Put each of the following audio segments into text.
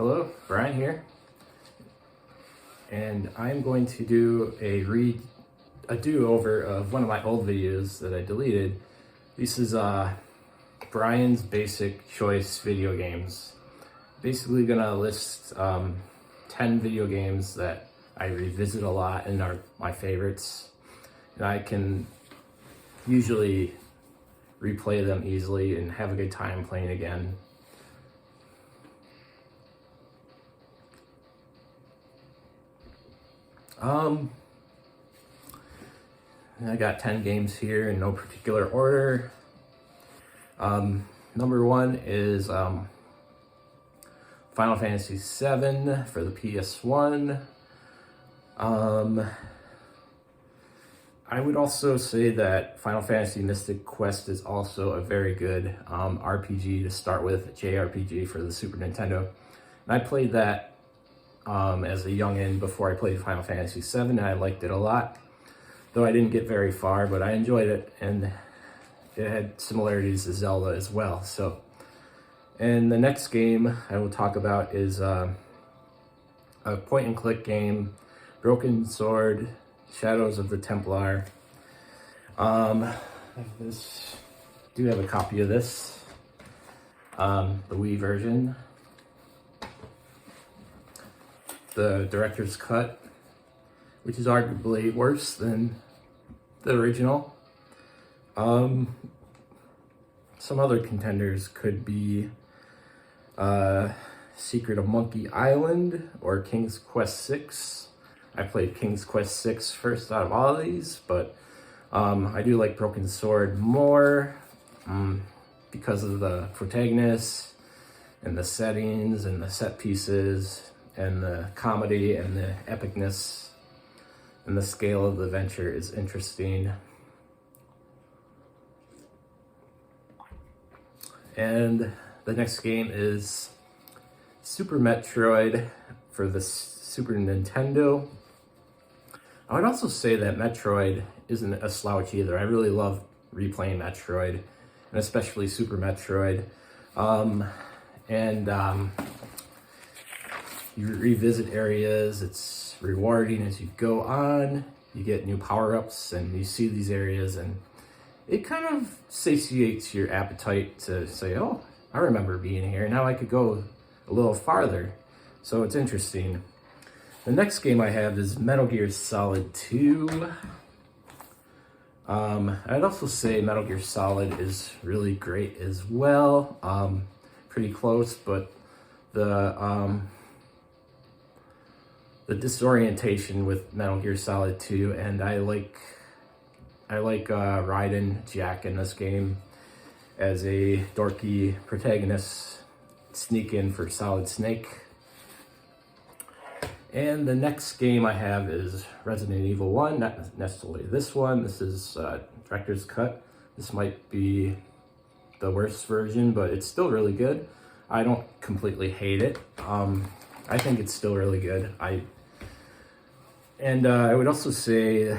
Hello, Brian here, and I'm going to do a do-over of one of my old videos that I deleted. This is Brian's Basic Choice Video Games. Basically gonna list 10 video games that I revisit a lot and are my favorites, and I can usually replay them easily and have a good time playing again. I got 10 games here in no particular order. Number one is Final Fantasy VII for the PS1. I would also say that Final Fantasy Mystic Quest is also a very good RPG to start with, JRPG for the Super Nintendo. And I played that as a youngin' before I played Final Fantasy VII, and I liked it a lot. Though I didn't get very far, but I enjoyed it, and it had similarities to Zelda as well. And the next game I will talk about is a point-and-click game, Broken Sword, Shadows of the Templar. I do have a copy of this, the Wii version. The director's cut, which is arguably worse than the original. Some other contenders could be Secret of Monkey Island or King's Quest VI. I played King's Quest VI first out of all of these, but I do like Broken Sword more because of the protagonist and the settings and the set pieces and the comedy and the epicness and the scale of the adventure is interesting. And the next game is Super Metroid for the Super Nintendo. I would also say that Metroid isn't a slouch either. I really love replaying Metroid, and especially Super Metroid. You revisit areas, it's rewarding as you go on, you get new power-ups and you see these areas, and it kind of satiates your appetite to say, oh, I remember being here, now I could go a little farther. So it's interesting. The next game I have is Metal Gear Solid 2. I'd also say Metal Gear Solid is really great as well. Pretty close, but the disorientation with Metal Gear Solid 2, and I like Raiden Jack in this game as a dorky protagonist, sneak in for Solid Snake. And the next game I have is Resident Evil 1, not necessarily this one. This is director's cut. This might be the worst version, but it's still really good. I don't completely hate it. I think it's still really good. I would also say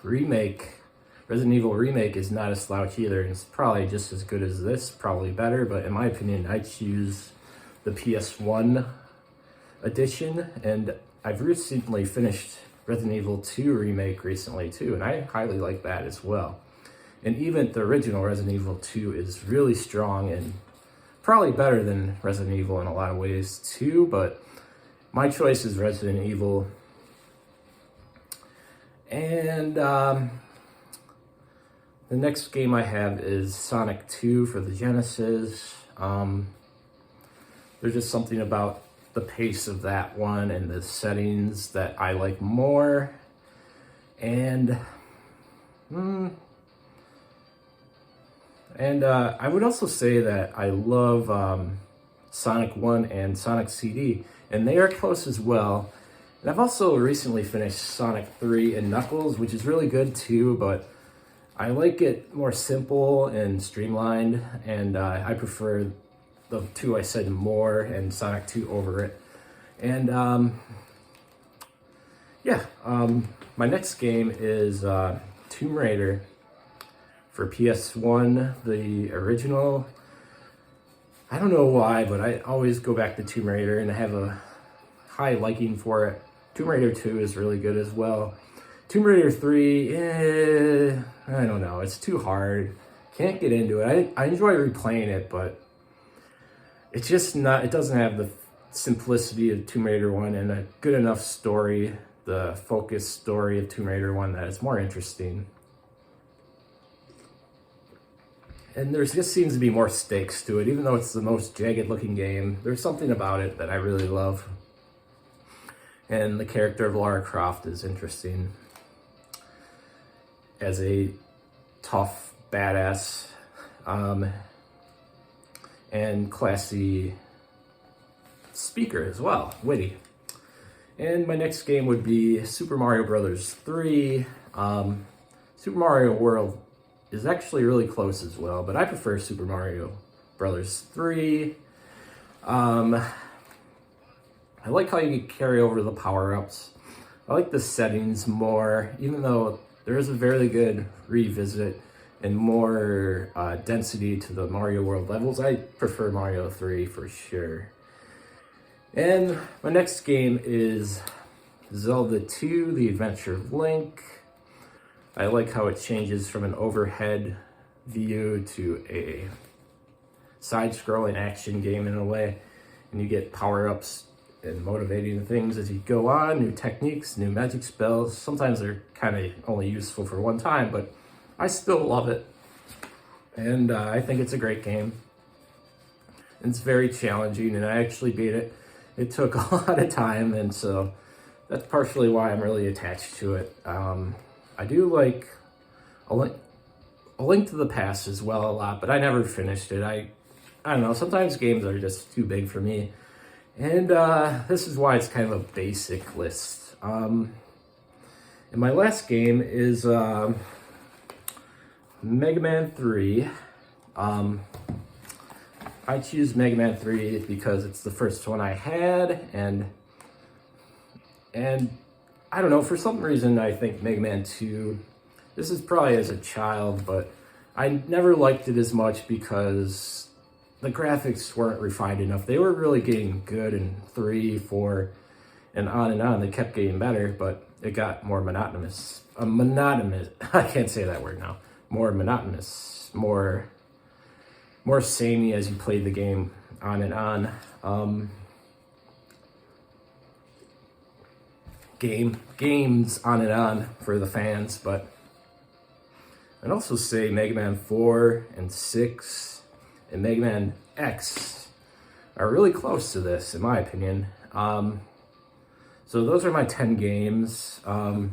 Resident Evil Remake is not a slouch either. It's probably just as good as this, probably better, but in my opinion, I choose the PS1 edition, and I've recently finished Resident Evil 2 Remake recently too, and I highly like that as well. And even the original Resident Evil 2 is really strong and probably better than Resident Evil in a lot of ways too, but my choice is Resident Evil. And the next game I have is Sonic 2 for the Genesis. There's just something about the pace of that one and the settings that I like more. And I would also say that I love Sonic 1 and Sonic CD, and they are close as well. And I've also recently finished Sonic 3 and Knuckles, which is really good too, but I like it more simple and streamlined, and I prefer the two I said more and Sonic 2 over it. And my next game is Tomb Raider for PS1, the original. I don't know why, but I always go back to Tomb Raider and I have a high liking for it. Tomb Raider 2 is really good as well. Tomb Raider 3, I don't know, it's too hard. Can't get into it. I enjoy replaying it, but it's just not, it doesn't have the simplicity of Tomb Raider 1 and a good enough story, the focused story of Tomb Raider 1, that it's more interesting. And there just seems to be more stakes to it, even though it's the most jagged looking game. There's something about it that I really love. And the character of Lara Croft is interesting as a tough, badass, and classy speaker as well, witty. And my next game would be Super Mario Brothers 3. Super Mario World is actually really close as well, but I prefer Super Mario Brothers 3. I like how you can carry over the power-ups. I like the settings more, even though there is a very good revisit and more density to the Mario World levels. I prefer Mario 3 for sure. And my next game is Zelda 2, The Adventure of Link. I like how it changes from an overhead view to a side-scrolling action game in a way. And you get power-ups and motivating things as you go on, new techniques, new magic spells. Sometimes they're kind of only useful for one time, but I still love it. And I think it's a great game. It's very challenging, and I actually beat it. It took a lot of time, and so that's partially why I'm really attached to it. I do like A Link to the Past as well a lot, but I never finished it. I don't know, sometimes games are just too big for me. And this is why it's kind of a basic list. And my last game is Mega Man 3. I choose Mega Man 3 because it's the first one I had, and I don't know, for some reason I think Mega Man 2, this is probably as a child, but I never liked it as much because the graphics weren't refined enough. They were really getting good in 3, 4, and on. They kept getting better, but it got more monotonous. I can't say that word now. More monotonous, more samey as you played the game on and on. Games on and on for the fans, but I'd also say Mega Man 4 and 6 and Mega Man X are really close to this, in my opinion. So those are my 10 games. I've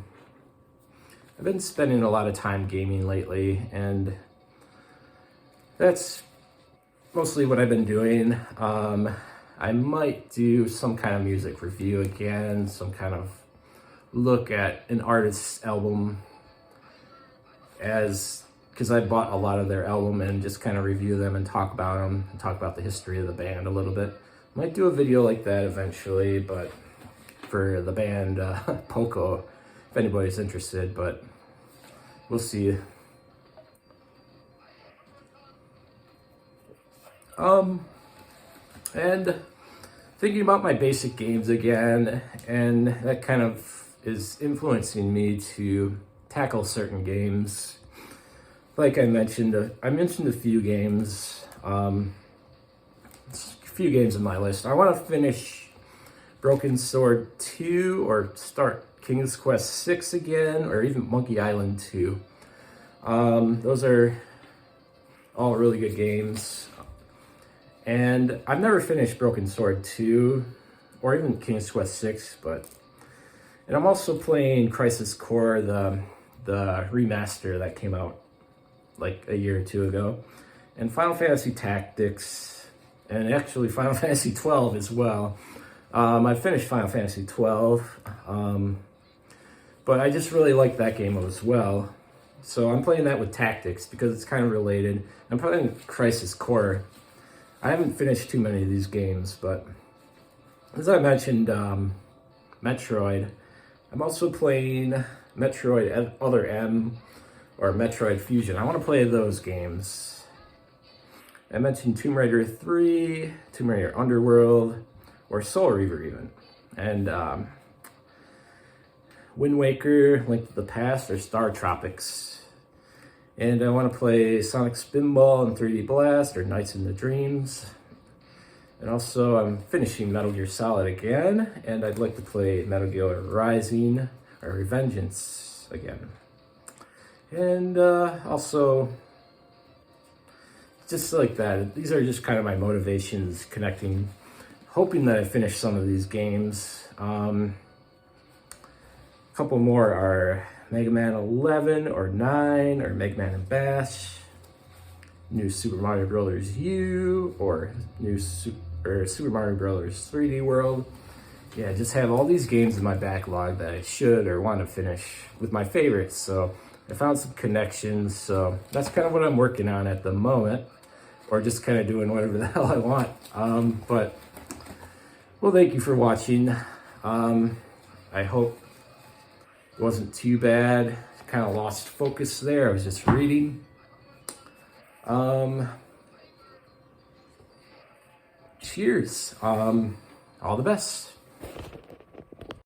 been spending a lot of time gaming lately, and that's mostly what I've been doing. I might do some kind of music review again, some kind of look at an artist's album, because I bought a lot of their album, and just kind of review them and talk about them, and talk about the history of the band a little bit. Might do a video like that eventually, but for the band Poco, if anybody's interested, but we'll see. And thinking about my basic games again, and that kind of is influencing me to tackle certain games. Like I mentioned a few games, a few games in my list. I want to finish Broken Sword 2, or start King's Quest 6 again, or even Monkey Island 2. Those are all really good games. And I've never finished Broken Sword 2, or even King's Quest 6, and I'm also playing Crisis Core, the remaster that came out like a year or two ago, and Final Fantasy Tactics, and actually Final Fantasy 12 as well. I finished Final Fantasy 12, but I just really like that game as well. So I'm playing that with Tactics because it's kind of related. I'm playing Crisis Core. I haven't finished too many of these games, but as I mentioned, Metroid. I'm also playing Metroid Other M, or Metroid Fusion. I want to play those games. I mentioned Tomb Raider 3, Tomb Raider Underworld, or Soul Reaver even. And Wind Waker, Link to the Past, or Star Tropics. And I want to play Sonic Spinball and 3D Blast, or Nights in the Dreams. And also I'm finishing Metal Gear Solid again, and I'd like to play Metal Gear Rising, or Revengeance again. And also, just like that, these are just kind of my motivations connecting, hoping that I finish some of these games. A couple more are Mega Man 11 or 9, or Mega Man and Bash, new Super Mario Bros. U, or Super Mario Bros. 3D World. Yeah, just have all these games in my backlog that I should or want to finish with my favorites. So I found some connections. So that's kind of what I'm working on at the moment, or just kind of doing whatever the hell I want. But well, thank you for watching. I hope it wasn't too bad. Kind of lost focus there. I was just reading. Cheers. All the best.